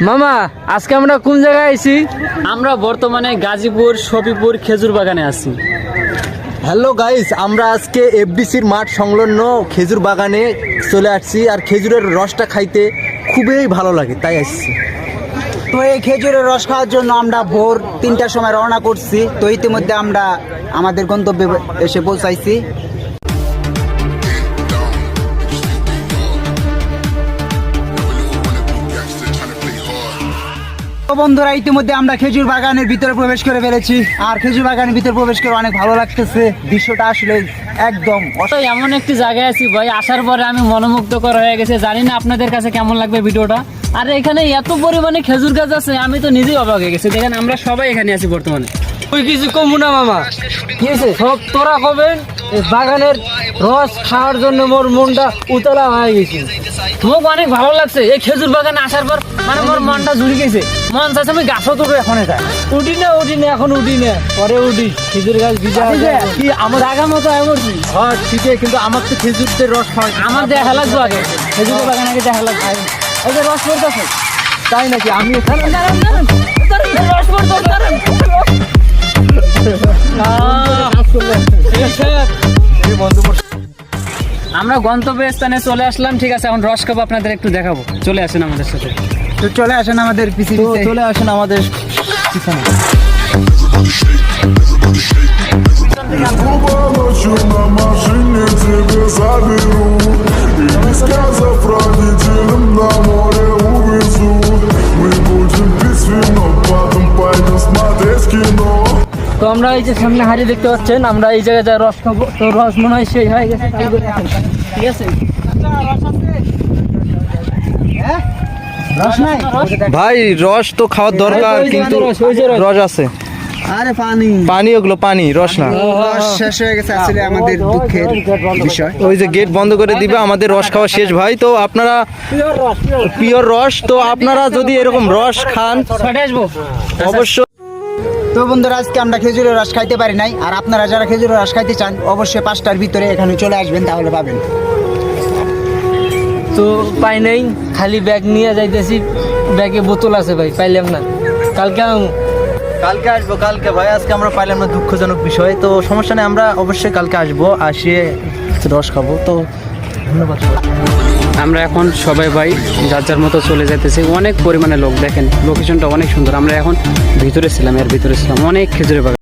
মামা আজকে আমরা কোন জায়গায় আইছি? আমরা বর্তমানে গাজীপুর শফিপুর খেজুর বাগানে আছি। হ্যালো গাইস, আমরা আজকে এফডিসির মাঠ সংলগ্ন খেজুর বাগানে চলে আসছি। আর খেজুরের রসটা খাইতে খুবই ভালো লাগে, তাই আসছি। তো এই খেজুরের রস খাওয়ার জন্য আমরা ভোর 3টার সময় রওনা করছি। তো ইতিমধ্যে আমরা আমাদের গন্তব্যে এসে পৌঁছাইছি। তো বন্ধুরা, ইতিমধ্যে আমরা খেজুর বাগানের ভিতরে প্রবেশ করে ফেলেছি। আর খেজুর বাগানের ভিতরে প্রবেশ করে অনেক ভালো লাগতেছে। দৃশ্যটা আসলে একদম তো এমন একটি জায়গায় আছি ভাই, আসার পরে আমি মনোমুগ্ধকর হয়ে গেছে। জানি না আপনাদের কাছে কেমন লাগবে ভিডিওটা। আর এখানে এত পরিমাণে খেজুর গাছ আছে, আমি তো নিজেই অবাক হয়ে গেছি। দেখেন আমরা সবাই এখানে আছি বর্তমানে। তুই কিছু কমু না মামা, কি হয়েছে? সব তোরা কবেন এই বাগানের রস খাওয়ার জন্য মোর মনটা উতলা হয়ে গেছে। মোক অনেক ভালো লাগছে এই খেজুর বাগানে আসার পর, মানে মোর মনটা জুড়ে গেছে। মন চাচ্ছে আমি গাছও তুলবো এখন। এটা উঠি না এখন উঠি না, পরে উঠি। খেজুর গাছ ভিজা কি আমার জায়গা মতো আয় করছি। হ্যাঁ ঠিক আছে, কিন্তু আমার তো খেজুরদের রস খাওয়া আমার দেখা লাগবে আগে, খেজুরের বাগান আগে দেখা লাগবে। এই যে রস পড়তেছে, তাই নাকি? আমি রস পড়তেছে। আমরা গন্তব্যস্থানে চলে আসলাম। ঠিক আছে, এখন রস খাবো, আপনাদের একটু দেখাবো। চলে আসেন আমাদের সাথে। তো চলে আসেন আমাদের পিছিয়ে পিছিয়ে। চলে আসেন আমাদের পিছনে। Ночью на машине тебе заберу И без сказов родителям на море увезу Мы будем пить вино, потом пойдем смотреть кино তো আমরা এই যে সামনে হাড়ি দেখতে পাচ্ছেন, আমরা এই জায়গায় যা রস খাবো। তো রস মনে হয় সেই হয়ে গেছে, ঠিক আছে? রস নাই? ভাই রস তো খাওয়ার দরকার, ওই যে কিন্তু ওই যে রস। রস আছে। আরে পানি পানি, ওগুলো পানি, রস না। রস শেষ হয়ে গেছে, আসলে আমাদের দুঃখের বিষয়। ওই যে গেট বন্ধ করে দিবে, আমাদের রস খাওয়া শেষ ভাই। তো আপনারা পিওর রস, তো আপনারা যদি এরকম রস খান ছটে আসবো। অবশ্যই। তো বন্ধুরা, আজকে আমরা খেজুরের রস খাইতে পারি নাই। আর আপনারা যারা খেজুরের রস খাইতে চান, অবশ্যই 5টার ভিতরে এখানে চলে আসবেন, তাহলে পাবেন। তো পাই নাই, খালি ব্যাগ নিয়ে যাইতেছি। ব্যাগে বোতল আছে ভাই, পাইলাম না। কালকে কালকে আসবো, কালকে ভাই। আজকে আমরা পাইলাম না, দুঃখজনক বিষয়। তো সমস্যা নেই, আমরা অবশ্যই কালকে আসবো, আসিয়ে রস খাবো। তো ধন্যবাদ। আমরা এখন সবাই ভাই যার যার মতো চলে যেতেছি। অনেক পরিমাণে লোক, দেখেন লোকেশনটা অনেক সুন্দর। আমরা এখন ভিতরে ছিলাম, এর ভিতরে ছিলাম, অনেক খেজুরের বাগান।